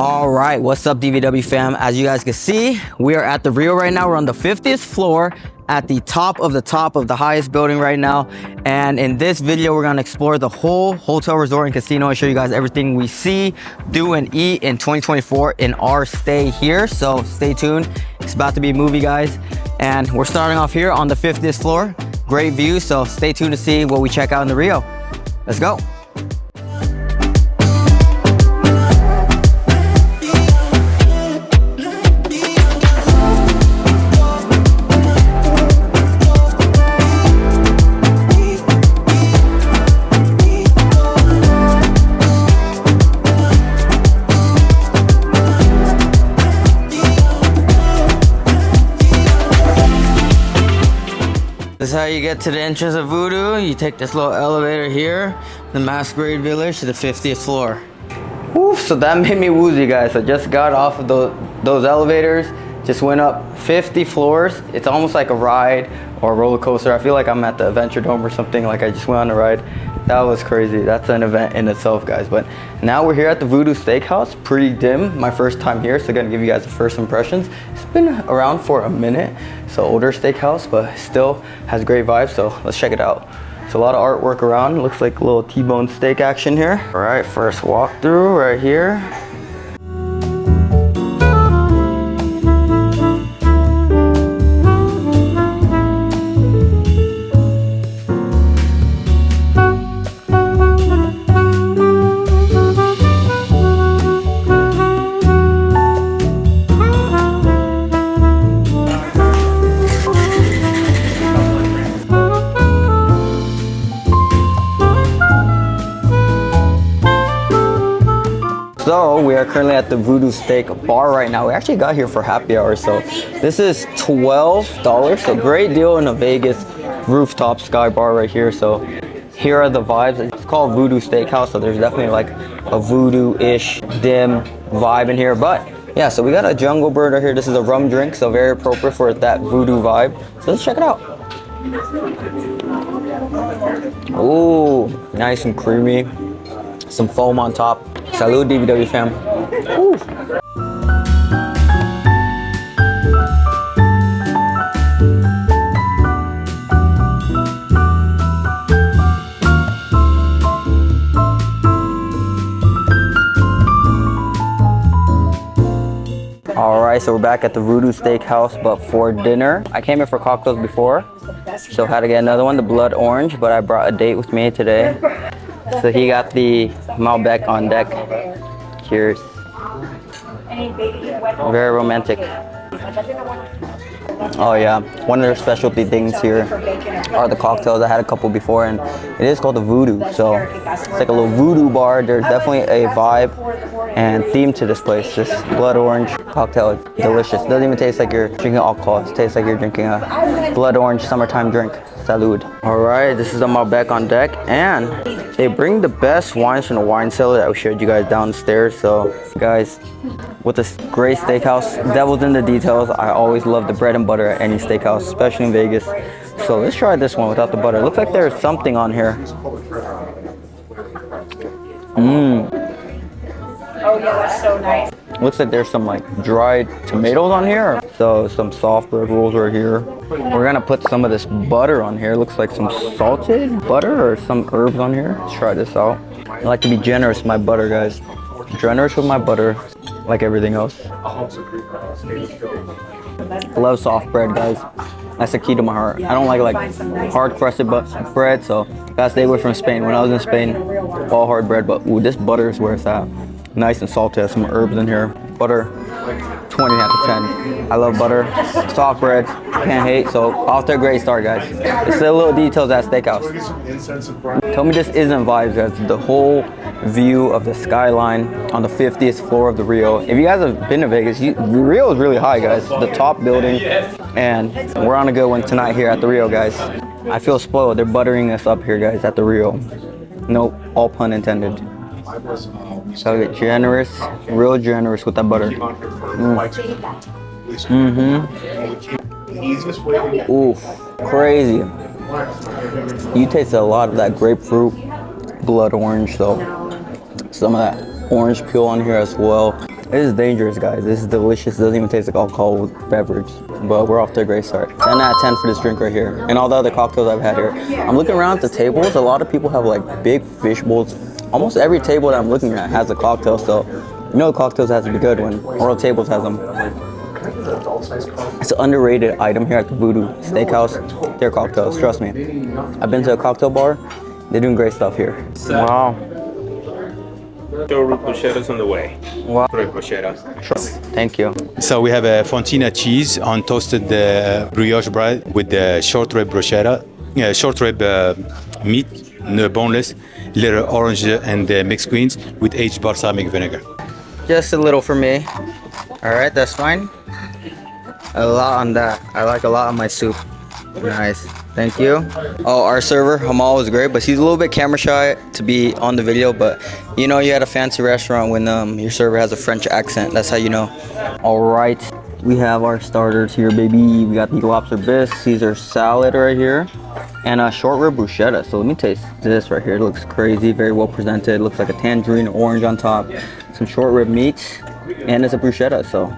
All right, what's up, DVW fam? As you guys can see, we are at the RIO right now. We're on the 50th floor at the top of the highest building right now. And in this video, we're gonna explore the whole hotel, resort, and casino and show you guys everything we see, do, and eat in 2024 in our stay here. So stay tuned. It's about to be a movie, guys. And we're starting off here on the 50th floor. Great view, so stay tuned to see what we check out in the RIO. Let's go. This is how you get to the entrance of Voodoo. You take this little elevator here, the Masquerade Village, to the 50th floor. Oof, so that made me woozy, guys. I just got off of those elevators, just went up 50 floors. It's almost like a ride or a roller coaster. I feel like I'm at the Adventure Dome or something, like I just went on a ride. That was crazy. That's an event in itself, guys. But now we're here at the Voodoo Steakhouse. Pretty dim, my first time here, so gonna give you guys the first impressions. It's been around for a minute, so older steakhouse, but still has great vibes, so let's check it out. It's a lot of artwork around. Looks like a little T-bone steak action here. All right, first walkthrough right here. So we are currently at the Voodoo Steak bar right now. We actually got here for happy hour, so this is $12, so great deal in a Vegas rooftop sky bar right here. So here are the vibes. It's called Voodoo Steakhouse, so there's definitely like a voodoo-ish dim vibe in here. But yeah, so we got a jungle bird right here. This is a rum drink, so very appropriate for that voodoo vibe. So let's check it out. Ooh, nice and creamy. Some foam on top. Salud, DVW fam. Ooh. All right, so we're back at the Voodoo Steakhouse, but for dinner. I came here for cocktails before, so had to get another one, the blood orange, but I brought a date with me today. So he got the Malbec on deck. Cheers. Very romantic. Oh yeah, one of their specialty things here are the cocktails. I had a couple before, and it is called the Voodoo. So it's like a little voodoo bar. There's definitely a vibe and theme to this place. This blood orange cocktail is delicious. It doesn't even taste like you're drinking alcohol. It tastes like you're drinking a blood orange summertime drink. Salud. All right, this is the Malbec on deck, and they bring the best wines from the wine cellar that we showed you guys downstairs. So guys, with this great steakhouse, devil's in the details. I always love the bread and butter at any steakhouse, especially in Vegas. So let's try this one without the butter. It looks like there's something on here. Oh yeah, that's so nice. Looks like there's some like dried tomatoes on here. So some soft bread rolls right here. We're gonna put some of this butter on here. Looks like some salted butter or some herbs on here. Let's try this out. I like to be generous with my butter, guys. Generous with my butter, like everything else. I love soft bread, guys. That's the key to my heart. I don't like hard crusted bread, so gotta stay away from Spain. When I was in Spain, all hard bread, but ooh, this butter is where it's at. Nice and salty, has some herbs in here. Butter, 20 out of 10. I love butter, soft bread, can't hate, so off to a great start, guys. It's the little details at steakhouse. Tell me this isn't vibes, guys. The whole view of the skyline on the 50th floor of the RIO. If you guys have been to Vegas, the RIO is really high, guys. The top building, and we're on a good one tonight here at the RIO, guys. I feel spoiled. They're buttering us up here, guys, at the RIO. Nope, all pun intended. So I get generous, real generous with that butter. Oof, crazy. You taste a lot of that grapefruit, blood orange, so some of that orange peel on here as well. This is dangerous, guys. This is delicious. It doesn't even taste like alcohol beverage. But we're off to a great start. 10 out of 10 for this drink right here. And all the other cocktails I've had here. I'm looking around at the tables. A lot of people have like big fish bowls. Almost every table that I'm looking at has a cocktail. So you know the cocktails have to be good when Royal Tables has them. It's an underrated item here at the Voodoo Steakhouse. Their cocktails, trust me. I've been to a cocktail bar. They're doing great stuff here. Wow. Show bruschetta's on the way. Wow. Bruschetta. Thank you. So we have a fontina cheese on toasted brioche bread with the short rib bruschetta, short rib meat, boneless, little orange and mixed greens with aged balsamic vinegar. Just a little for me. All right, that's fine. A lot on that. I like a lot on my soup. Nice. Thank you. Oh, our server, Hamal, was great, but he's a little bit camera shy to be on the video, but you know you at a fancy restaurant when your server has a French accent. That's how you know. All right. We have our starters here, baby. We got the lobster bisque, Caesar salad right here, and a short rib bruschetta. So let me taste this right here. It looks crazy, very well presented. It looks like a tangerine orange on top. Some short rib meat, and it's a bruschetta, so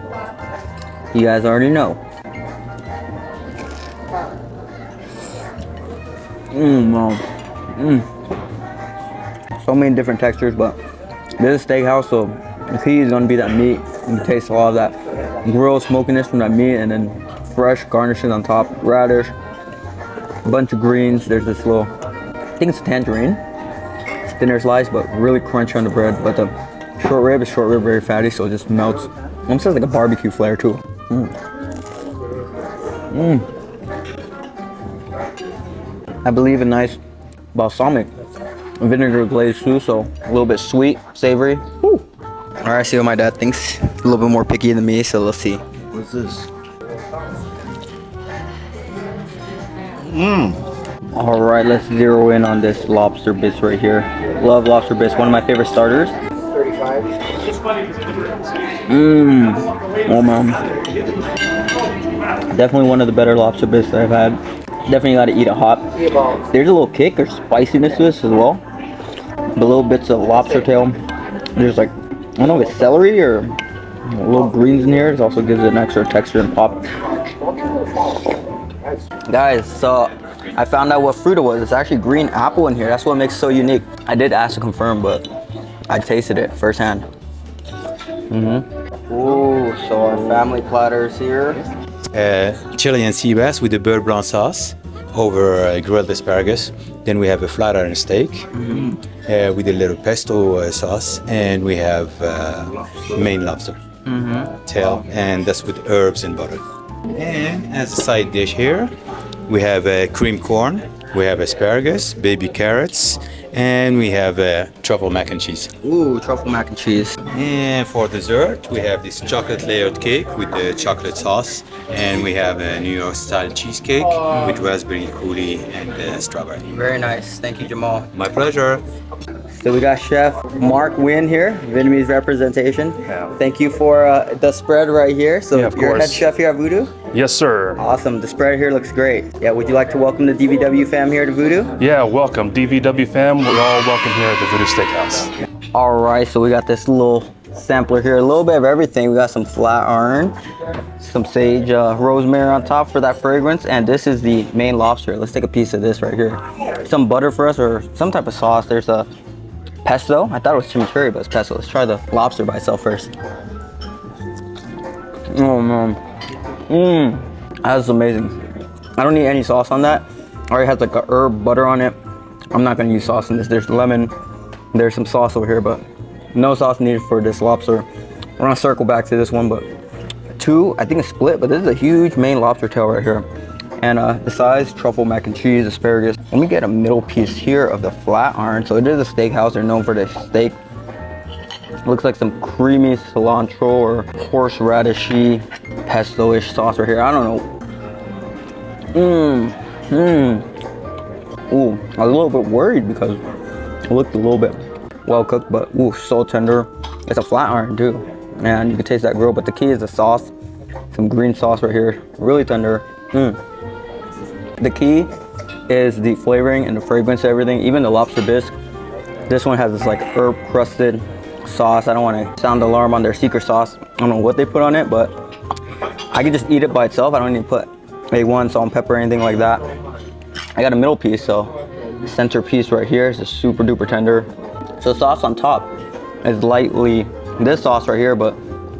you guys already know. So many different textures, but this is a steakhouse, so the key is gonna be that meat. You can taste a lot of that grilled smokiness from that meat, and then fresh garnishes on top, radish, a bunch of greens. There's this little, I think it's a tangerine. It's thinner slice, but really crunchy on the bread. But the short rib is very fatty, so it just melts. Almost has like a barbecue flair too. I believe a nice balsamic vinegar glaze too, so a little bit sweet, savory. Woo. All right, see what my dad thinks. A little bit more picky than me, so let's see. What's this? All right, let's zero in on this lobster bisque right here. Love lobster bisque, one of my favorite starters. 35. Oh man. Definitely one of the better lobster bisques I've had. Definitely got to eat it hot. There's a little kick or spiciness to this as well. The little bits of lobster tail. There's like, I don't know if it's celery or little greens in here. It also gives it an extra texture and pop. Guys, so I found out what fruit it was. It's actually green apple in here. That's what makes it so unique. I did ask to confirm, but I tasted it firsthand. Ooh, so our family platters here. Chili and sea bass with the beurre blanc sauce over grilled asparagus. Then we have a flat iron steak with a little pesto sauce, and we have Maine lobster tail, and that's with herbs and butter. And as a side dish here, we have cream corn, we have asparagus, baby carrots, and we have truffle mac and cheese. Ooh, truffle mac and cheese. And for dessert, we have this chocolate layered cake with the chocolate sauce, and we have a New York style cheesecake with raspberry coulis and strawberry. Very nice. Thank you, Jamal. My pleasure. So we got Chef Mark Nguyen here, Vietnamese representation. Yeah. Thank you for the spread right here. So Yeah, of you're head course. chef here at Voodoo? Yes, sir. Awesome. The spread here looks great. Yeah, would you like to welcome the DVW fam here to Voodoo? Yeah, welcome. DVW fam, we're all welcome here at the Voodoo Steakhouse. All right, so we got this little sampler here, a little bit of everything. We got some flat iron, some sage rosemary on top for that fragrance, and this is the Maine lobster. Let's take a piece of this right here. Some butter for us or some type of sauce. There's a pesto. I thought it was chimichurri, but it's pesto. Let's try the lobster by itself first. Oh man. That's amazing. I don't need any sauce on that. Already has like a herb butter on it. I'm not gonna use sauce in this. There's lemon. There's some sauce over here, but no sauce needed for this lobster. We're gonna circle back to this one, but two, I think it's split, but this is a huge Maine lobster tail right here. And the size, truffle mac and cheese, asparagus. Let me get a middle piece here of the flat iron. So it is a steakhouse. They're known for their steak. Looks like some creamy cilantro or horseradishy pesto-ish sauce right here. I don't know. Ooh, I was a little bit worried because it looked a little bit well cooked, but ooh, so tender. It's a flat iron too, and you can taste that grill. But the key is the sauce. Some green sauce right here, really tender. The key is the flavoring and the fragrance of everything. Even the lobster bisque. This one has this like herb crusted sauce. I don't want to sound the alarm on their secret sauce. I don't know what they put on it, but I can just eat it by itself. I don't need to put A1 salt and pepper or anything like that. I got a middle piece, so the center piece right here is just super duper tender. So the sauce on top is lightly this sauce right here, but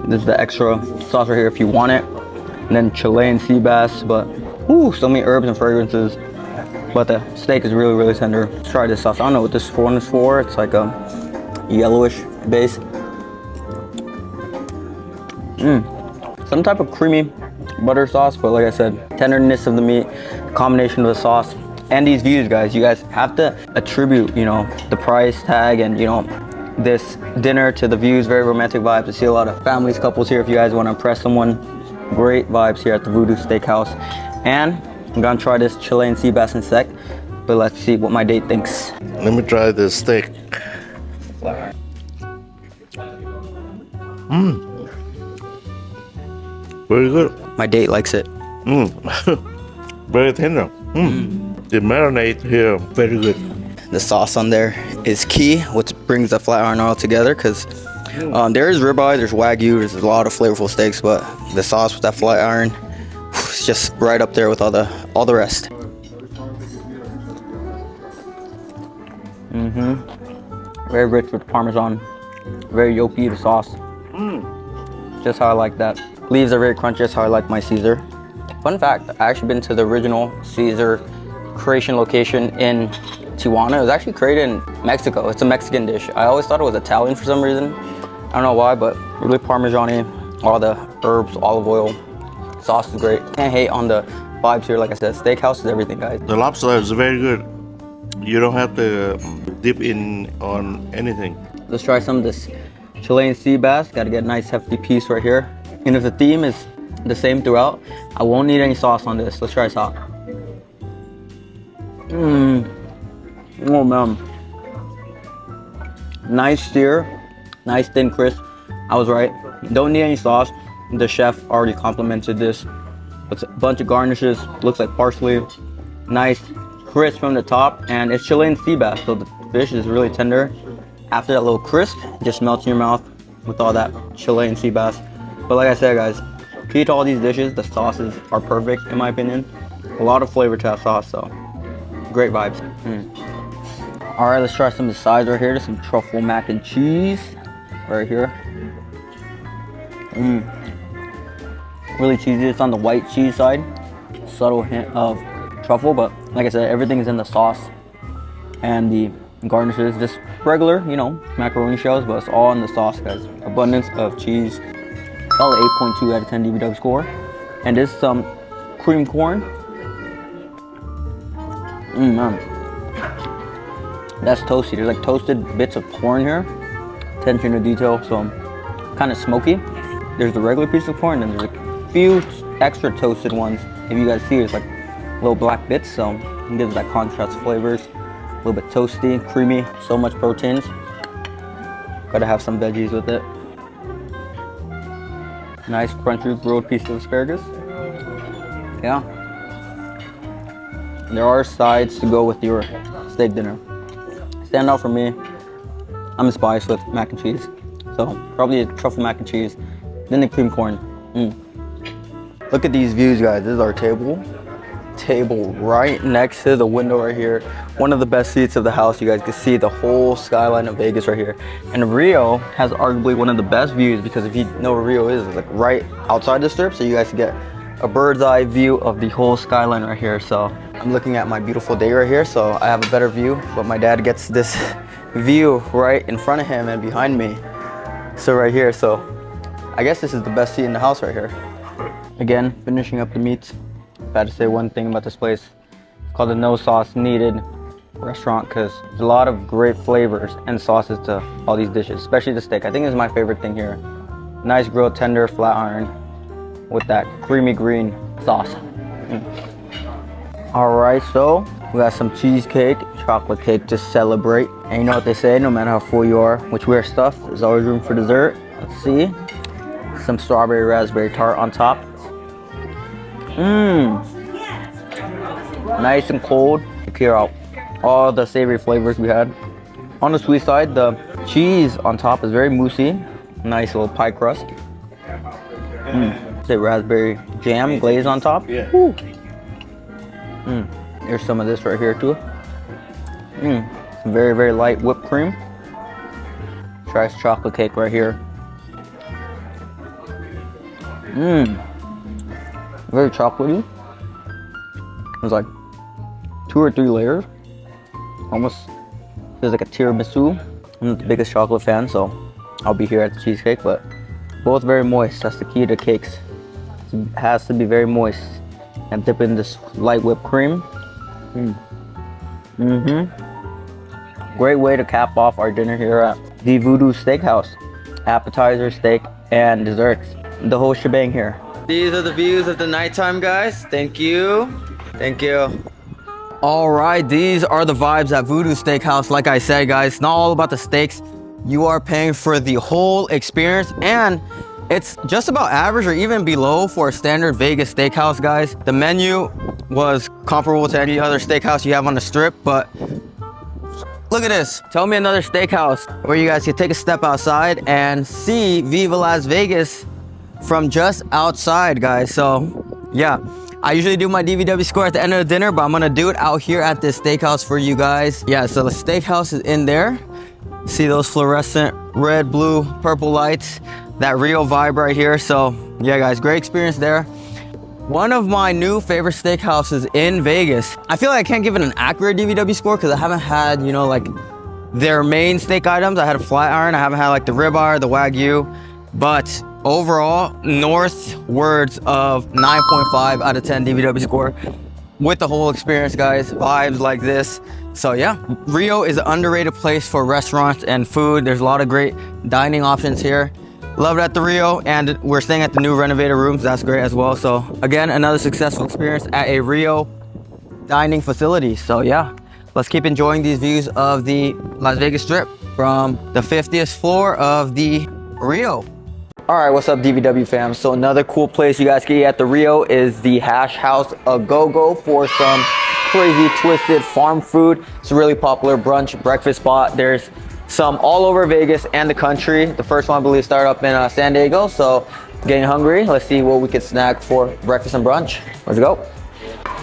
this is the extra sauce right here if you want it. And then Chilean sea bass, but so many herbs and fragrances. But the steak is really, really tender. Let's try this sauce. I don't know what this one is for. It's like a yellowish base. Some type of creamy butter sauce, but like I said, tenderness of the meat, combination of the sauce, and these views, guys. You guys have to attribute, you know, the price tag and, you know, this dinner to the views. Very romantic vibes. I see a lot of families, couples here. If you guys want to impress someone, great vibes here at the Voodoo Steakhouse. And I'm gonna try this Chilean sea bass in a sec, but let's see what my date thinks. Let me try the steak. Very good. My date likes it. Very tender. The marinade here, very good. The sauce on there is key, what brings the flat iron oil together, because there is ribeye, there's wagyu, there's a lot of flavorful steaks, but the sauce with that flat iron, it's just right up there with all the rest. Very rich with Parmesan, very yolky, the sauce. Just how I like that. Leaves are very crunchy, just how I like my Caesar. Fun fact, I actually been to the original Caesar creation location in Tijuana. It was actually created in Mexico. It's a Mexican dish. I always thought it was Italian for some reason. I don't know why, but really Parmesan-y, all the herbs, olive oil. Sauce is great. Can't hate on the vibes here. Like I said, steakhouse is everything, guys. The lobster is very good. You don't have to dip in on anything. Let's try some of this Chilean sea bass. Got to get a nice hefty piece right here. And if the theme is the same throughout, I won't need any sauce on this. Let's try sauce. Oh man. Nice sear, nice thin crisp. I was right. Don't need any sauce. The chef already complimented this. It's a bunch of garnishes. Looks like parsley. Nice crisp from the top, and it's Chilean sea bass, so the fish is really tender. After that little crisp, it just melts in your mouth with all that Chilean sea bass. But like I said, guys, key to all these dishes, the sauces are perfect in my opinion. A lot of flavor to that sauce, so great vibes. All right, let's try some of the sides right here. There's some truffle mac and cheese right here. Really cheesy. It's on the white cheese side. Subtle hint of truffle, but like I said, everything is in the sauce and the garnishes. Just regular, you know, macaroni shells, but it's all in the sauce, guys. Abundance of cheese. Solid 8.2 out of 10 DBW score. And this some cream corn. Man. That's toasty. There's like toasted bits of corn here. Attention to detail, so kind of smoky. There's the regular piece of corn, and there's a few extra toasted ones. If you guys see, it's like little black bits, so it gives that contrast flavors. A little bit toasty, creamy, so much proteins. Gotta have some veggies with it. Nice crunchy grilled piece of asparagus. Yeah. There are sides to go with your steak dinner. Stand out for me, I'm spiced with mac and cheese. So probably a truffle mac and cheese, then the cream corn. Look at these views, guys. This is our table. Table right next to the window right here. One of the best seats of the house. You guys can see the whole skyline of Vegas right here. And Rio has arguably one of the best views, because if you know where Rio is, it's like right outside the strip, so you guys can get a bird's eye view of the whole skyline right here. So I'm looking at my beautiful day right here, so I have a better view, but my dad gets this view right in front of him and behind me. So right here, so I guess this is the best seat in the house right here. Again, finishing up the meats. If I had to say one thing about this place, it's called the No Sauce Needed restaurant, because there's a lot of great flavors and sauces to all these dishes, especially the steak. I think this is my favorite thing here. Nice grilled tender flat iron with that creamy green sauce. All right, so we got some cheesecake, chocolate cake to celebrate. And you know what they say, no matter how full you are, which we're stuffed, there's always room for dessert. Let's see. Some strawberry raspberry tart on top. Nice and cold. Clear out all the savory flavors we had. On the sweet side, the cheese on top is very moussey. Nice little pie crust. Say raspberry jam glaze on top. Yeah. Woo. Here's some of this right here too. Very, very light whipped cream. Try this chocolate cake right here. Very chocolatey. There's like 2 or 3 layers. Almost feels like a tiramisu. I'm not the biggest chocolate fan, so I'll be here at the cheesecake, but both very moist. That's the key to cakes. It has to be very moist. And dip in this light whipped cream. Great way to cap off our dinner here at the Voodoo Steakhouse. Appetizer, steak, and desserts. The whole shebang here. These are the views of the nighttime, guys. Thank you. Thank you. All right, these are the vibes at Voodoo Steakhouse. Like I said, guys, it's not all about the steaks. You are paying for the whole experience, and it's just about average or even below for a standard Vegas steakhouse, guys. The menu was comparable to any other steakhouse you have on the strip, but look at this. Tell me another steakhouse where you guys can take a step outside and see Viva Las Vegas from just outside, guys. So yeah, I usually do my DVW score at the end of the dinner, but I'm gonna do it out here at this steakhouse for you guys. Yeah, so the steakhouse is in there. See those fluorescent red, blue, purple lights, that RIO vibe right here. So yeah, guys, great experience there. One of my new favorite steakhouses in Vegas. I feel like I can't give it an accurate DVW score because I haven't had, you know, like their main steak items. I had a flat iron. I haven't had like the ribeye or the Wagyu, but overall, northwards of 9.5 out of 10 DVW score with the whole experience, guys. Vibes like this. So yeah, RIO is an underrated place for restaurants and food. There's a lot of great dining options here. Love it at the RIO, and we're staying at the new renovated rooms. That's great as well. So again, another successful experience at a RIO dining facility. So yeah, let's keep enjoying these views of the Las Vegas Strip from the 50th floor of the RIO. All right, what's up, DVW fam? So another cool place you guys can eat at the RIO is the Hash House A Go-Go for some crazy twisted farm food. It's a really popular brunch breakfast spot. There's some all over Vegas and the country. The first one, I believe, started up in San Diego. So getting hungry. Let's see what we could snack for breakfast and brunch. Let's go.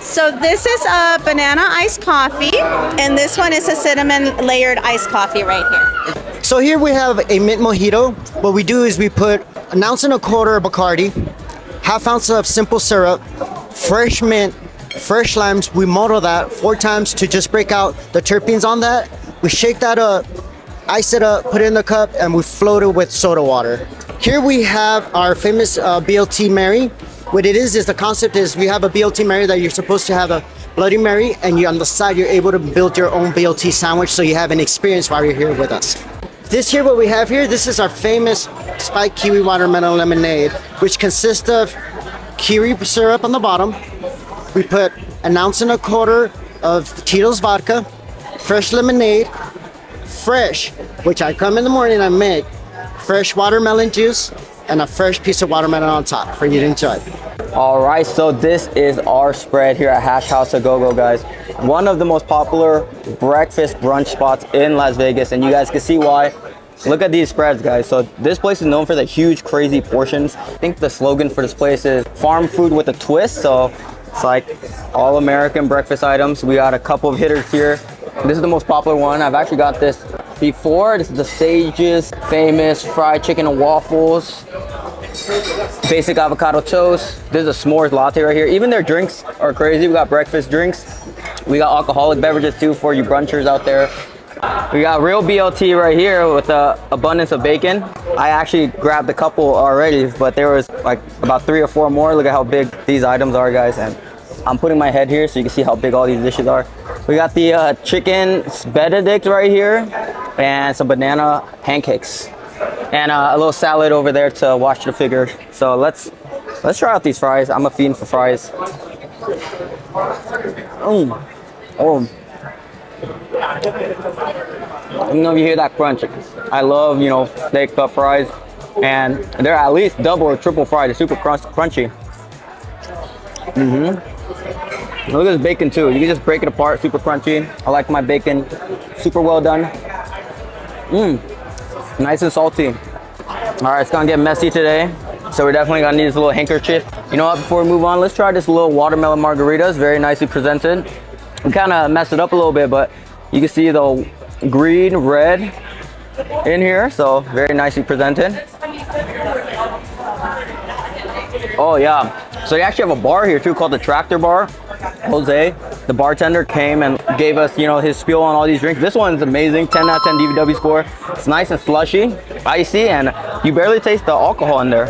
So this is a banana iced coffee, and this one is a cinnamon layered iced coffee right here. So here we have a mint mojito. What we do is we put 1.25 ounces of Bacardi, 1/2 ounce of simple syrup, fresh mint, fresh limes. We muddle that 4 times to just break out the terpenes on that. We shake that up, ice it up, put it in the cup, and we float it with soda water. Here we have our famous BLT Mary. What it is the concept is we have a BLT Mary that you're supposed to have a Bloody Mary, and you on the side you're able to build your own BLT sandwich, so you have an experience while you're here with us. This here, what we have here, this is our famous spiked kiwi watermelon lemonade, which consists of kiwi syrup on the bottom. We put 1.25 ounces of Tito's vodka, fresh lemonade, fresh, which I come in the morning and make, fresh watermelon juice, and a fresh piece of watermelon on top for you to enjoy. All right, so this is our spread here at Hash House A Go-Go, guys. One of the most popular breakfast brunch spots in Las Vegas, and you guys can see why. Look at these spreads, guys. So this place is known for the huge, crazy portions. I think the slogan for this place is farm food with a twist. So it's like all American breakfast items. We got a couple of hitters here. This is the most popular one. I've actually got this before. This is the Sage's famous fried chicken and waffles. Basic avocado toast. This is a s'mores latte right here. Even their drinks are crazy. We got breakfast drinks. We got alcoholic beverages too for you brunchers out there. We got real BLT right here with the abundance of bacon. I actually grabbed a couple already, but there was like about 3 or 4 more. Look at how big these items are, guys. And I'm putting my head here so you can see how big all these dishes are. We got the chicken Benedict right here and some banana pancakes. And a little salad over there to wash the figure. So let's try out these fries. I'm a fiend for fries. Oh. You know, you hear that crunch. I love, you know, steak cup fries, and they're at least double or triple fried. They're super crunchy. Look at this bacon too. You can just break it apart, super crunchy. I like my bacon super well done. Nice and salty. All right, it's gonna get messy today. So we're definitely gonna need this little handkerchief. You know what, before we move on, let's try this little watermelon margaritas. Very nicely presented. We kind of messed it up a little bit, but you can see the green, red in here. So very nicely presented. Oh yeah, so they actually have a bar here too called the Tractor Bar. Jose, the bartender, came and gave us, you know, his spiel on all these drinks. This one's amazing, 10 out of 10 DVW score. It's nice and slushy, icy, and you barely taste the alcohol in there.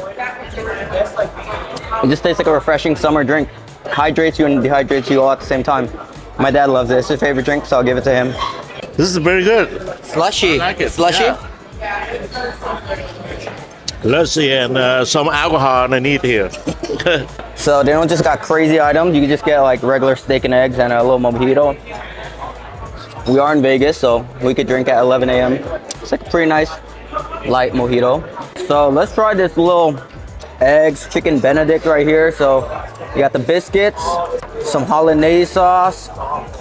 It just tastes like a refreshing summer drink. Hydrates you and dehydrates you all at the same time. My dad loves it. It's his favorite drink, so I'll give it to him. This is very good. Slushy. I like it. Slushy? Yeah. Lusty and some alcohol underneath here. So they don't just got crazy items. You can just get like regular steak and eggs and a little mojito. We are in Vegas, so we could drink at 11 a.m. It's like a pretty nice light mojito. So let's try this little eggs chicken Benedict right here. So you got the biscuits, some hollandaise sauce,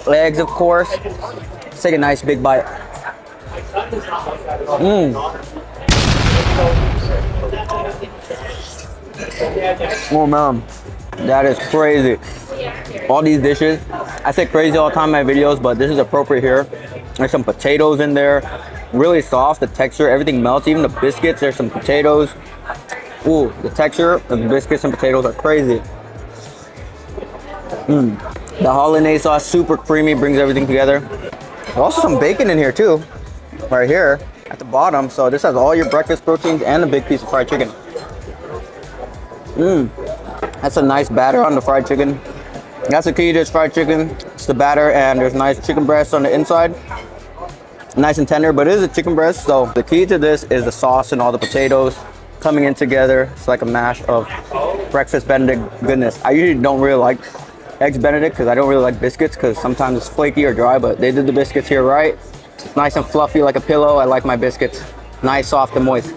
eggs of course. Let's take a nice big bite. Oh man, that is crazy. All these dishes, I say crazy all the time in my videos, but this is appropriate here. There's some potatoes in there, really soft, the texture, everything melts, even the biscuits, there's some potatoes. Ooh, the texture of the biscuits and potatoes are crazy. The hollandaise sauce, super creamy, brings everything together. There's also some bacon in here too, right here at the bottom. So this has all your breakfast proteins and a big piece of fried chicken. That's a nice batter on the fried chicken. That's the key to this fried chicken. It's the batter, and there's nice chicken breast on the inside. Nice and tender, but it is a chicken breast. So the key to this is the sauce and all the potatoes coming in together. It's like a mash of breakfast Benedict goodness. I usually don't really like eggs Benedict because I don't really like biscuits because sometimes it's flaky or dry, but they did the biscuits here right. It's nice and fluffy like a pillow. I like my biscuits nice, soft, and moist.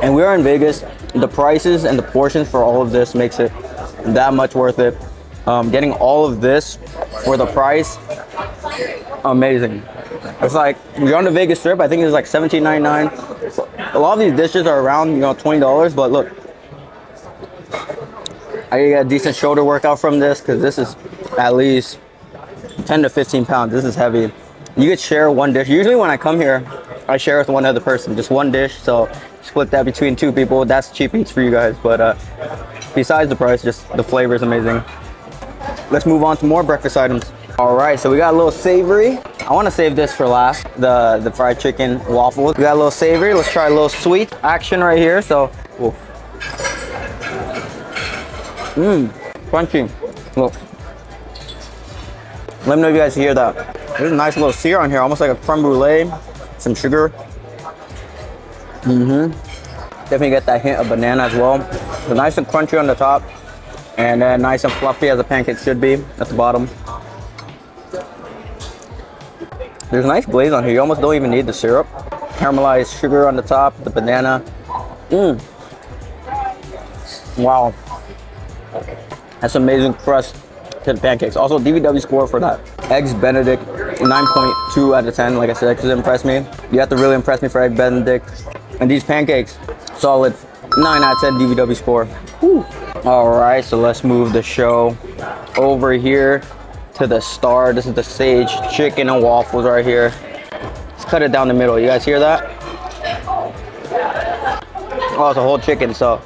And we are in Vegas. The prices and the portions for all of this makes it that much worth it. Getting all of this for the price, amazing. It's like, you're on the Vegas Strip, I think it's like $17.99. A lot of these dishes are around, you know, $20, but look, I get a decent shoulder workout from this because this is at least 10 to 15 pounds. This is heavy. You could share one dish. Usually when I come here, I share with one other person, just one dish. So split that between two people. That's cheap eats for you guys. But besides the price, just the flavor is amazing. Let's move on to more breakfast items. All right, so we got a little savory. I want to save this for last, the fried chicken waffles. We got a little savory. Let's try a little sweet action right here. So, crunchy. Look. Let me know if you guys hear that. There's a nice little sear on here, almost like a creme brulee. Some sugar. Definitely get that hint of banana as well. So nice and crunchy on the top, and then nice and fluffy as a pancake should be at the bottom. There's a nice glaze on here. You almost don't even need the syrup. Caramelized sugar on the top, the banana. Wow. That's amazing crust to the pancakes. Also, DVW score for that. Eggs Benedict, 9.2 out of 10. Like I said, because it impressed me. You have to really impress me for Egg Benedict. And these pancakes, solid 9 out of 10 DVW score. Whew. All right, so let's move the show over here to the star. This is the Sage chicken and waffles right here. Let's cut it down the middle. You guys hear that? Oh, it's a whole chicken, so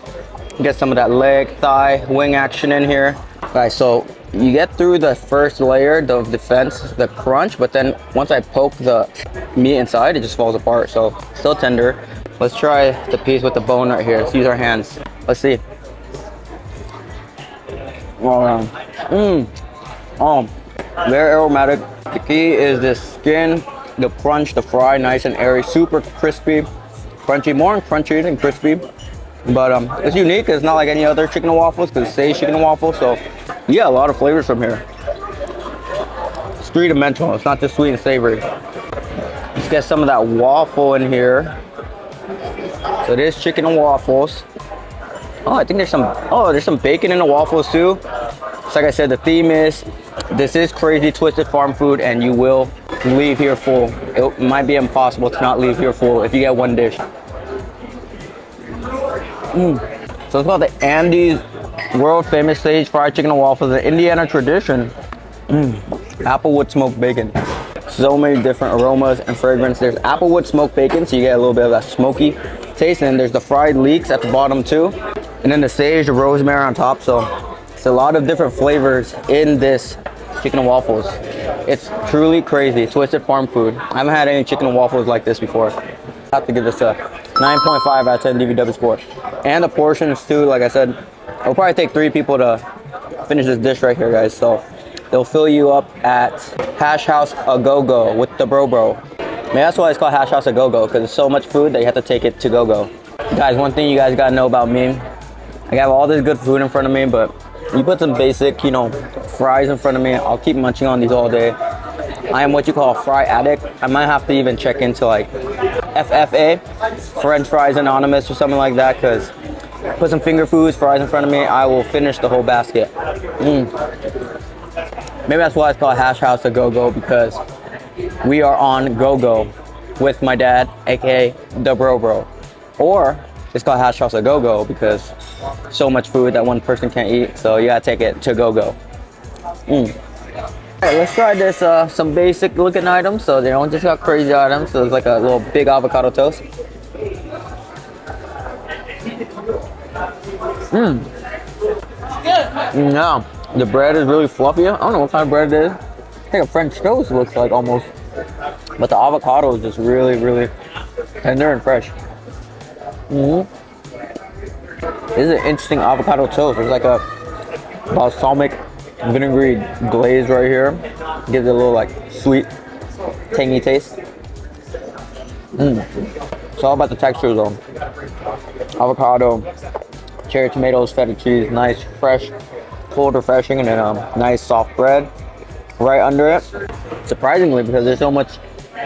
get some of that leg, thigh, wing action in here. All right, so you get through the first layer of defense, the crunch, but then once I poke the meat inside, it just falls apart. So still tender. Let's try the piece with the bone right here. Let's use our hands. Let's see. Very aromatic. The key is the skin, the crunch, the fry, nice and airy, super crispy, crunchy, more crunchy than crispy. But it's unique. It's not like any other chicken and waffles because it's Sage chicken and waffles. So yeah, a lot of flavors from here. It's three-dimensional. It's not just sweet and savory. Let's get some of that waffle in here. So it is chicken and waffles. Oh, I think there's some bacon in the waffles too. So like I said, the theme is this is crazy twisted farm food, and you will leave here full. It might be impossible to not leave here full if you get one dish. So it's called the Andy's world famous sage fried chicken and waffles, the Indiana tradition. Applewood smoked bacon. So many different aromas and fragrance. There's applewood smoked bacon, so you get a little bit of that smoky taste. And there's the fried leeks at the bottom too. And then the sage, the rosemary on top. So it's a lot of different flavors in this chicken and waffles. It's truly crazy. Twisted Farm food. I haven't had any chicken and waffles like this before. I have to give this a 9.5 out of 10 DVW score. And the portions too, like I said, it'll probably take 3 people to finish this dish right here, guys. So they'll fill you up at Hash House A Go-Go with the bro. Maybe that's why it's called Hash House A Go-Go, because it's so much food that you have to take it to go-go. Guys, one thing you guys gotta know about me, I have all this good food in front of me, but you put some basic, you know, fries in front of me, I'll keep munching on these all day. I am what you call a fry addict. I might have to even check into like FFA, French Fries Anonymous or something like that, because put some finger foods, fries in front of me, I will finish the whole basket. Maybe that's why it's called Hash House A Go-Go, because we are on go-go with my dad, aka the bro. Or it's called Hash House A Go-Go because so much food that one person can't eat, so you gotta take it to go-go. Alright, let's try this, some basic looking items. So they don't just got crazy items. So it's like a little big avocado toast. Yeah, the bread is really fluffy. I don't know what kind of bread it is. I think a French toast looks like almost. But the avocado is just really tender and fresh. This is an interesting avocado toast. There's like a balsamic vinegary glaze right here. Gives it a little like sweet, tangy taste. It's all about the texture though. Avocado, cherry tomatoes, feta cheese, nice, fresh, cold, refreshing, and then nice soft bread right under it. Surprisingly, because there's so much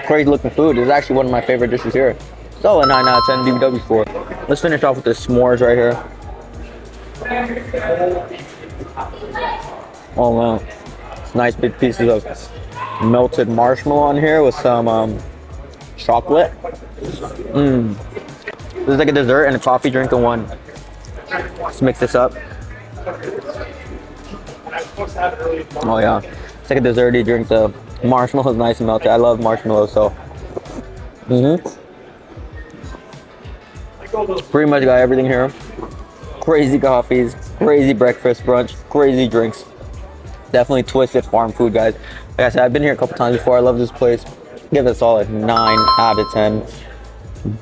crazy looking food, it's actually one of my favorite dishes here. So a 9 out of 10 DVW score. Let's finish off with the s'mores right here. Oh wow, nice big pieces of melted marshmallow on here with some chocolate. This is like a dessert and a coffee drink in one. Let's mix this up. Oh yeah, it's like a desserty drink. The marshmallow is nice and melted. I love marshmallows, so. Pretty much got everything here. Crazy coffees, crazy breakfast, brunch, crazy drinks. Definitely Twisted Farm food, guys. Like I said, I've been here a couple times before. I love this place. Give it a solid 9 out of 10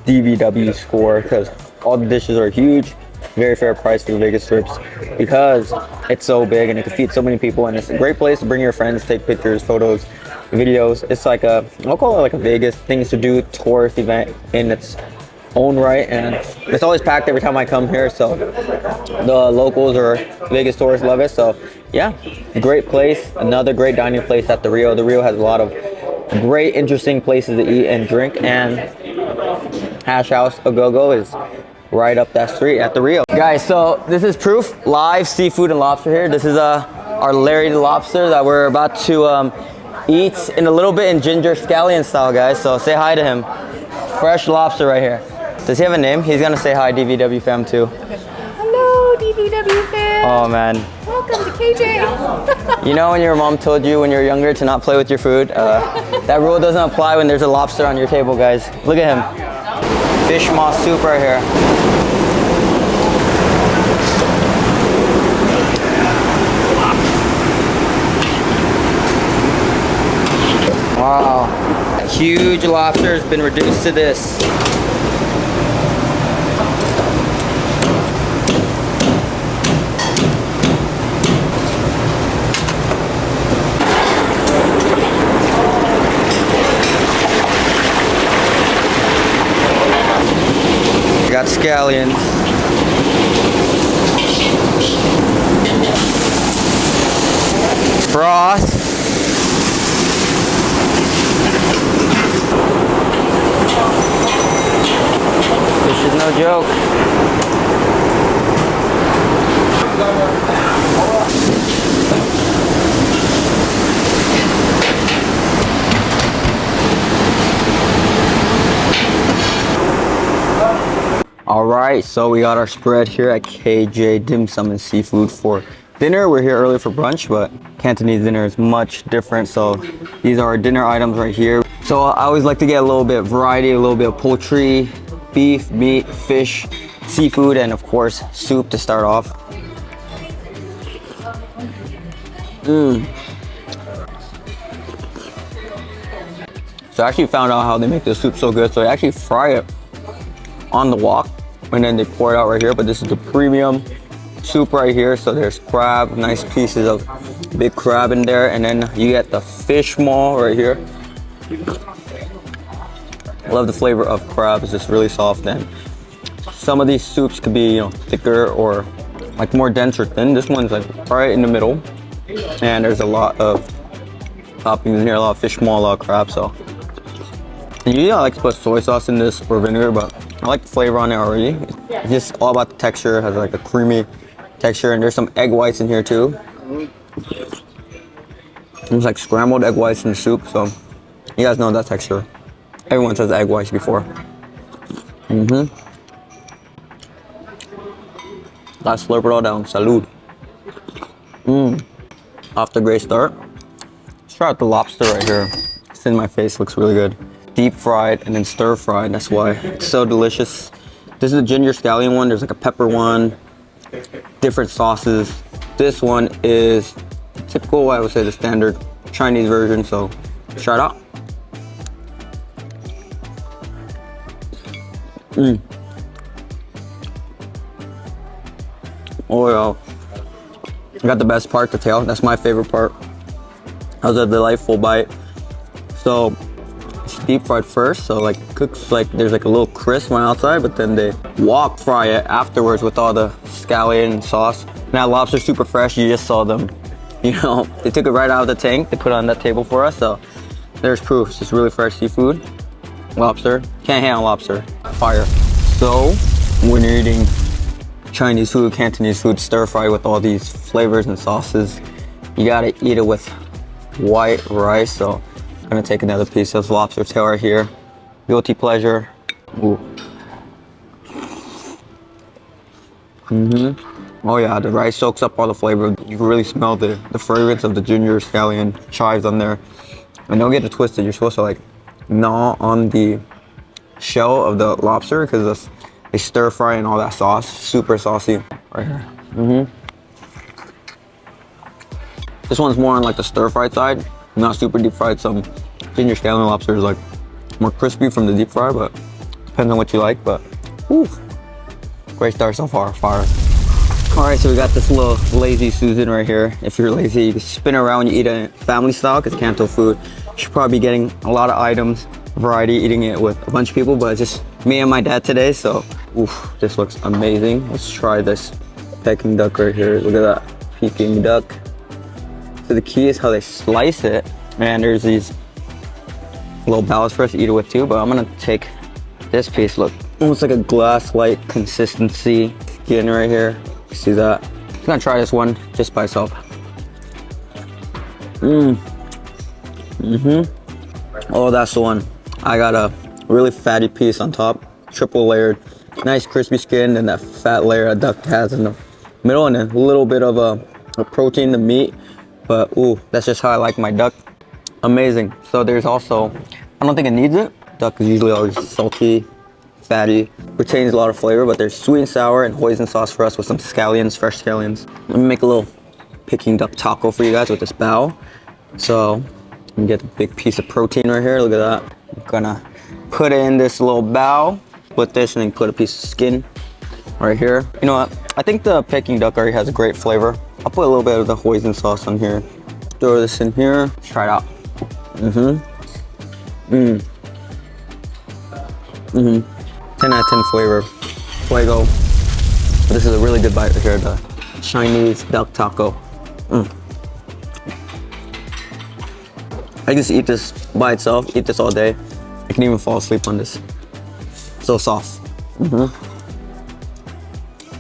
DVW score because all the dishes are huge. Very fair price for the Vegas strips because it's so big and it can feed so many people, and it's a great place to bring your friends, take pictures, photos, videos. It's like a, I'll call it like a Vegas things to do tourist event in its own right, and it's always packed every time I come here, so the locals or Vegas tourists love it. So yeah, great place. Another great dining place at the RIO. The RIO has a lot of great interesting places to eat and drink, and Hash House A Go-Go is right up that street at the RIO. Guys, so this is proof live seafood and lobster here. This is our Larry the Lobster that we're about to eat in a little bit in ginger scallion style, guys. So say hi to him. Fresh lobster right here. Does he have a name? He's gonna say hi, DVW fam too. Hello, DVW fam. Oh man. Welcome to KJ. You know when your mom told you when you were younger to not play with your food? That rule doesn't apply when there's a lobster on your table, guys. Look at him. Fish moss soup right here. Wow. Huge lobster has been reduced to this. Got scallions. Broth. This is no joke. right, so we got our spread here at KJ Dim Sum and Seafood for dinner. We're here early for brunch, but Cantonese dinner is much different. So these are our dinner items right here. So I always like to get a little bit of variety, a little bit of poultry, beef, meat, fish, seafood, and of course, soup to start off. So I actually found out how they make the soup so good. So they actually fry it on the wok and then they pour it out right here. But this is the premium soup right here. So there's crab, nice pieces of big crab in there. And then you get the fish maw right here. I love the flavor of crab. It's just really soft. And some of these soups could be, you know, thicker or like more dense or thin. This one's like right in the middle. And there's a lot of toppings in here, a lot of fish maw, a lot of crab. So and usually I like to put soy sauce in this or vinegar, but I like the flavor on it already. It's just all about the texture. It has like a creamy texture, and there's some egg whites in here too. It's like scrambled egg whites in the soup, so you guys know that texture. Everyone says egg whites before. Let's slurp it all down. Salud. Off to a great start. Let's try out the lobster right here. It's in my face, looks really good. Deep fried and then stir fried. That's why it's so delicious. This is a ginger scallion one. There's like a pepper one, different sauces. This one is typical, I would say the standard Chinese version. So try it out. Oh yeah. I got the best part, the tail. That's my favorite part. That was a delightful bite. So it's deep fried first, so like cooks like there's like a little crisp on outside, but then they wok fry it afterwards with all the scallion sauce. And that lobster's super fresh. You just saw them, you know, they took it right out of the tank. They put it on that table for us. So there's proof. It's just really fresh seafood. Lobster, can't handle lobster. Fire. So when you're eating Chinese food, Cantonese food, stir fry with all these flavors and sauces, you gotta eat it with white rice. So I'm gonna take another piece of lobster tail right here. Guilty pleasure. Ooh. Oh yeah, the rice soaks up all the flavor. You can really smell the fragrance of the ginger scallion chives on there. And don't get it twisted. You're supposed to like gnaw on the shell of the lobster because they stir fry and all that sauce. Super saucy right here. This one's more on like the stir fried side, not super deep fried. Some ginger scallion lobster is like more crispy from the deep fry, but depends on what you like. But whew, great start so far. Fire. All right, so we got this little lazy Susan right here. If you're lazy, you can spin around when you eat it family style, because Canto food, you should probably be getting a lot of items, variety, eating it with a bunch of people, but it's just me and my dad today. So oof, this looks amazing. Let's try this Peking duck right here. Look at that Peking duck. So the key is how they slice it. Man, there's these little balls for us to eat it with too, but I'm gonna take this piece. Look, almost like a glass-like consistency skin right here. See that? I'm gonna try this one just by itself. Oh, that's the one. I got a really fatty piece on top, triple layered, nice crispy skin, and that fat layer a duck has in the middle, and then a little bit of a protein, the meat. But ooh, that's just how I like my duck. Amazing. So there's also, I don't think it needs it. Duck is usually always salty, fatty, retains a lot of flavor, but there's sweet and sour and hoisin sauce for us with some scallions, fresh scallions. Let me make a little Peking duck taco for you guys with this bao. So you can get a big piece of protein right here. Look at that. I'm gonna put it in this little bao, put this, and then put a piece of skin right here. You know what? I think the Peking duck already has a great flavor. I'll put a little bit of the hoisin sauce on here. Throw this in here. Let's try it out. 10 out of 10 flavor. Fuego. This is a really good bite right here, the Chinese duck taco. I just eat this by itself, eat this all day. I can even fall asleep on this. So soft.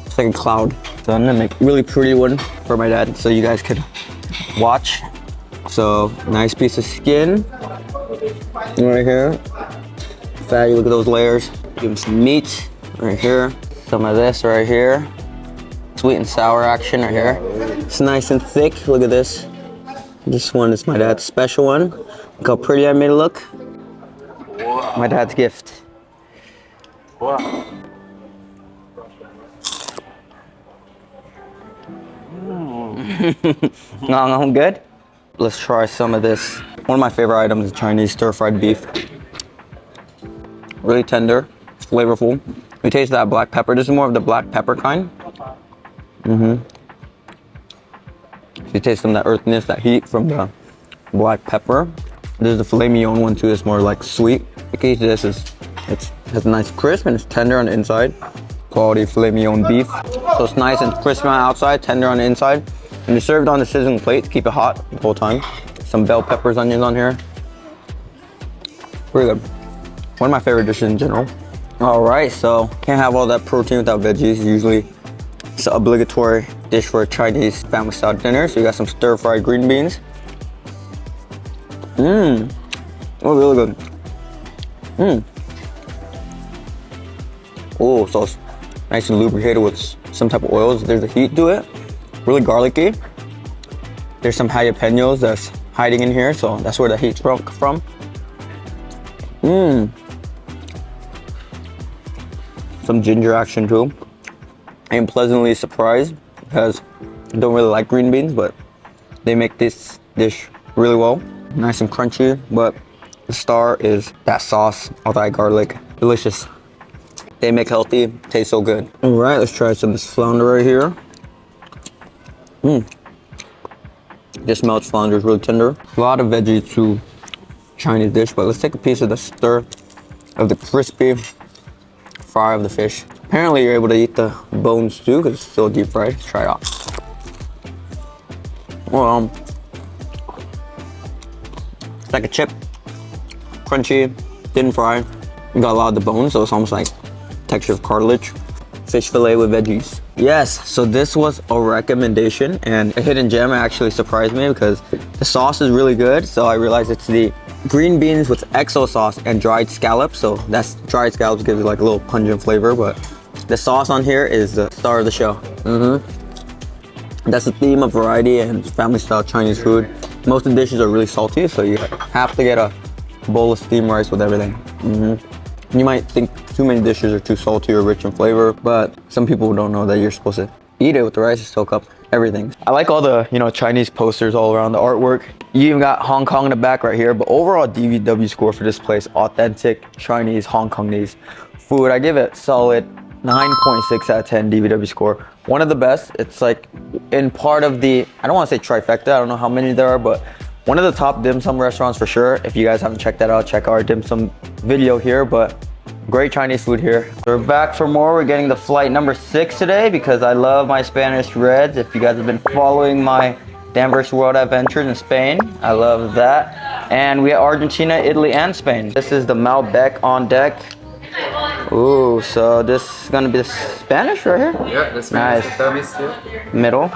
It's like a cloud. So I'm gonna make a really pretty one for my dad so you guys can watch. So nice piece of skin right here. Fatty, look at those layers. Give him some meat right here. some of this right here. Sweet and sour action right here. It's nice and thick. Look at this. This one is my dad's special one. Look how pretty I made it look. My dad's gift. I'm good. Let's try some of this. One of my favorite items is Chinese stir-fried beef. Really tender, flavorful. We taste that black pepper. This is more of the black pepper kind. You taste some of that earthiness, that heat from the black pepper. There's the filet mignon one too. It's more like sweet. The key to this is it has a nice crisp and it's tender on the inside. Quality filet mignon beef. So it's nice and crispy on the outside, tender on the inside. And it's served on the sizzling plate to keep it hot the whole time. Some bell peppers, onions on here. Pretty good. One of my favorite dishes in general. All right, so can't have all that protein without veggies. Usually it's an obligatory dish for a Chinese family style dinner. So you got some stir fried green beans. Oh, really good. Oh, so it's nice and lubricated with some type of oils. There's a heat to it. Really garlicky. There's some jalapenos that's hiding in here, so that's where the heat's from. Some ginger action too. I am pleasantly surprised because I don't really like green beans, but they make this dish really well. Nice and crunchy, but the star is that sauce, all that garlic. Delicious. They make healthy, tastes so good. All right, let's try some of this flounder right here. This melted flounder is really tender. A lot of veggies to Chinese dish, but let's take a piece of the stir of the crispy fry of the fish. Apparently you're able to eat the bones too because it's still deep fried. Let's try it out. Well, it's like a chip, crunchy, thin fry. You got a lot of the bones, so it's almost like texture of cartilage. Fish fillet with veggies. Yes, so this was a recommendation and a hidden gem. It actually surprised me because the sauce is really good. So I realized it's the green beans with XO sauce and dried scallops. So that's dried scallops gives it like a little pungent flavor, but the sauce on here is the star of the show. That's the theme of variety and family style Chinese food. Most of the dishes are really salty, so you have to get a bowl of steamed rice with everything. You might think too many dishes are too salty or rich in flavor, but some people don't know that you're supposed to eat it with the rice to soak up everything. I like all the, Chinese posters all around the artwork. You even got Hong Kong in the back right here, but overall DVW score for this place, authentic Chinese Hong Kongese food. I give it solid 9.6 out of 10 DVW score. One of the best. It's like in part of the, I don't want to say trifecta, I don't know how many there are, but one of the top dim sum restaurants for sure. If you guys haven't checked that out, check our dim sum video here, but great Chinese food here. We're back for more. We're getting the flight number 6 today because I love my Spanish Reds. If you guys have been following my Danvers World Adventures in Spain, I love that. And we have Argentina, Italy, and Spain. This is the Malbec on deck. Ooh, so this is gonna be the Spanish right here? Yeah, the Spanish. Nice. Middle.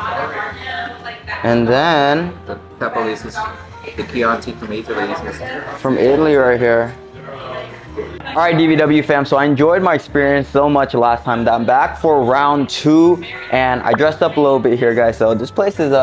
And then The Pepperleys is the Chianti from Italy. from Italy right here. All right, DVW fam, so I enjoyed my experience so much last time that I'm back for round 2 and I dressed up a little bit here, guys. So this place is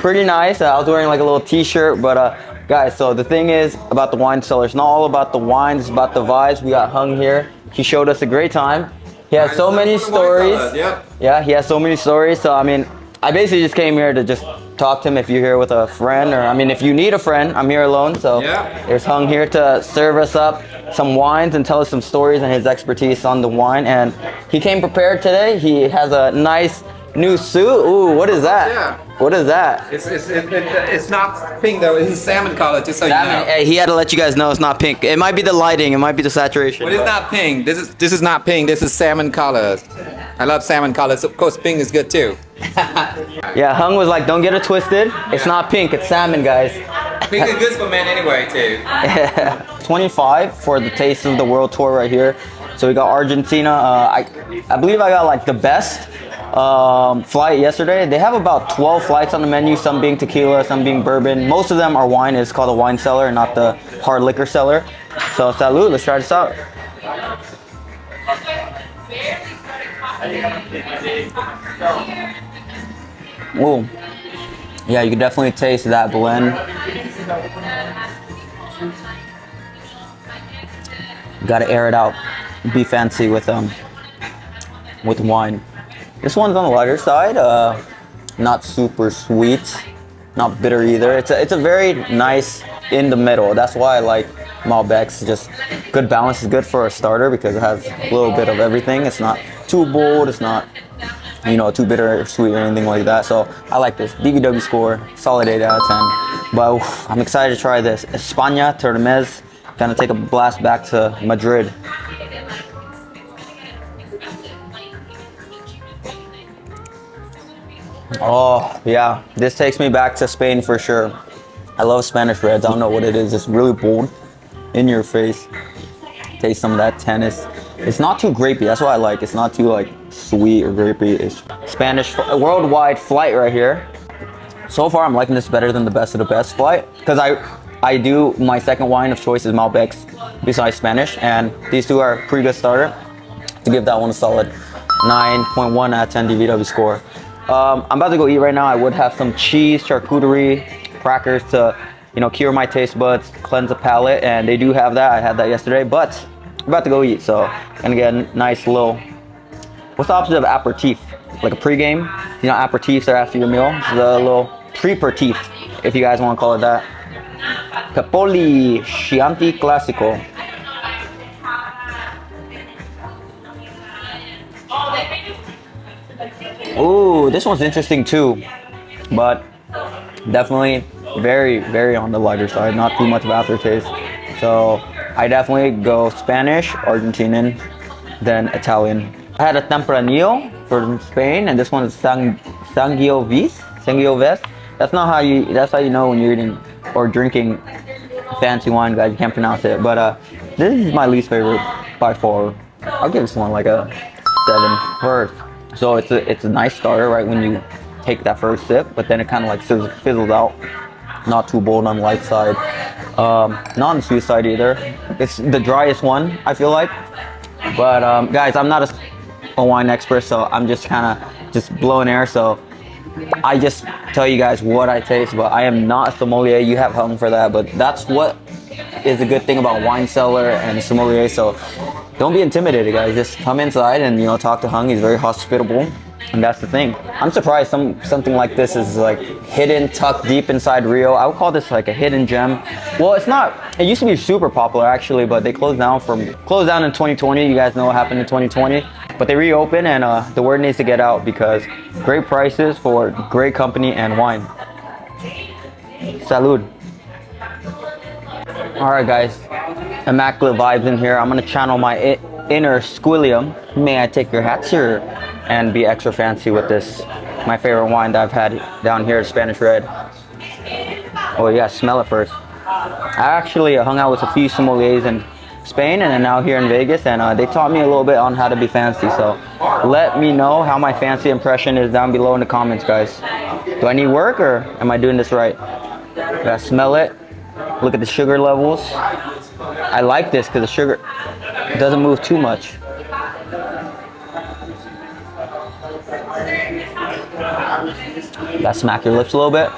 pretty nice. I was wearing like a little t-shirt, but guys, so the thing is about the Wine Cellar, it's not all about the wine, it's about the vibes. We got Hung here. He showed us a great time. He has so many stories. Yeah, he has so many stories. So I mean, I basically just came here to just talk to him if you're here with a friend, or I mean, if you need a friend, I'm here alone. So there's Hung here to serve us up some wines and tell us some stories and his expertise on the wine. And he came prepared today. He has a nice new suit. Ooh, what is that? Yeah. What is that? It's not pink though. It's salmon color, just so you know. Hey, he had to let you guys know it's not pink. It might be the lighting. It might be the saturation. But it's not pink. This is not pink. This is salmon color. I love salmon colors. Of course, pink is good too. Yeah, Hung was like, don't get it twisted. It's not pink. It's salmon, guys. Pink is good for men anyway too. 25 for the Taste of the World tour right here. So we got Argentina. I believe I got like the best flight yesterday. They have about 12 flights on the menu, some being tequila, some being bourbon. Most of them are wine. It's called a wine cellar, not the hard liquor cellar. So salud, let's try this out. Ooh. Yeah, you can definitely taste that blend. Gotta air it out. Be fancy with wine. This one's on the lighter side. Not super sweet, not bitter either. It's a very nice in the middle. That's why I like Malbecs. Just good balance is good for a starter because it has a little bit of everything. It's not too bold. It's not, you know, too bitter or sweet or anything like that. So I like this. DVW score, solid 8 out of 10. But I'm excited to try this. España Termez. Gonna take a blast back to Madrid. Oh yeah, this takes me back to Spain for sure. I love Spanish reds. I don't know what it is. It's really bold, in your face. Taste some of that tennis. It's not too grapey. That's what I like. It's not too like sweet or grapey. It's Spanish worldwide flight right here. So far, I'm liking this better than the best of the best flight because I do my second wine of choice is Malbecs besides Spanish, and these two are a pretty good starter. To give that one a solid 9.1 out of 10 DVW score. I'm about to go eat right now. I would have some cheese, charcuterie, crackers to, you know, cure my taste buds, cleanse the palate, and they do have that. I had that yesterday, but I'm about to go eat, so gonna get a nice little, what's the opposite of aperitif? Like a pregame? You know, aperitifs are after your meal. This is a little pre-pertif, if you guys want to call it that. Capoli Chianti Classico. Ooh, this one's interesting too, but definitely very, very on the lighter side. Not too much of aftertaste. So I definitely go Spanish, Argentinian, then Italian. I had a Tempranillo from Spain, and this one is Sangiovese. That's not how you. That's how you know when you're eating or drinking fancy wine, guys. You can't pronounce it, but this is my least favorite by far. I'll give this one like a 7 first. So it's a nice starter right when you take that first sip, but then it kind of like fizzles out. Not too bold on the light side, not on the sweet side either. It's the driest one, I feel like. But guys, I'm not a wine expert, so I'm just kind of just blowing air. So I just tell you guys what I taste, but I am not a sommelier. You have Hung for that, but that's what is a good thing about Wine Cellar and sommelier. So don't be intimidated, guys. Just come inside and, you know, talk to Hung. He's very hospitable, and that's the thing. I'm surprised something like this is like hidden, tucked deep inside Rio. I would call this like a hidden gem. Well, it's not. It used to be super popular actually, but they closed down in 2020. You guys know what happened in 2020, but they reopened, and the word needs to get out because great prices for great company and wine. Salud. All right, guys. Immaculate vibes in here. I'm gonna channel my inner squillium. May I take your hat, sir? And be extra fancy with this. My favorite wine that I've had down here, Spanish Red. Oh yeah, smell it first. I actually hung out with a few sommeliers in Spain and then now here in Vegas, and they taught me a little bit on how to be fancy. So let me know how my fancy impression is down below in the comments, guys. Do I need work or am I doing this right? Gotta smell it. Look at the sugar levels. I like this because the sugar doesn't move too much. Gotta smack your lips a little bit.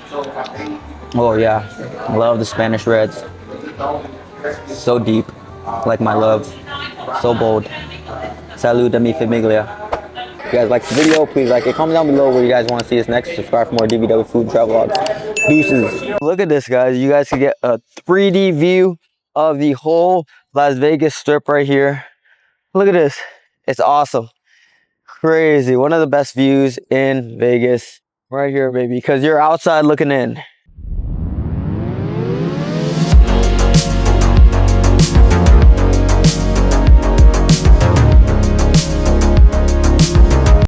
Oh yeah, love the Spanish Reds. So deep, like my love. So bold. Salud a mi familia. If you guys like the video, please like it. Comment down below where you guys want to see us next. Subscribe for more DVW food travel vlogs. Deuces. Look at this, guys. You guys can get a 3D view of the whole Las Vegas Strip right here. Look at this. It's awesome. Crazy. One of the best views in Vegas. Right here, baby. Because you're outside looking in.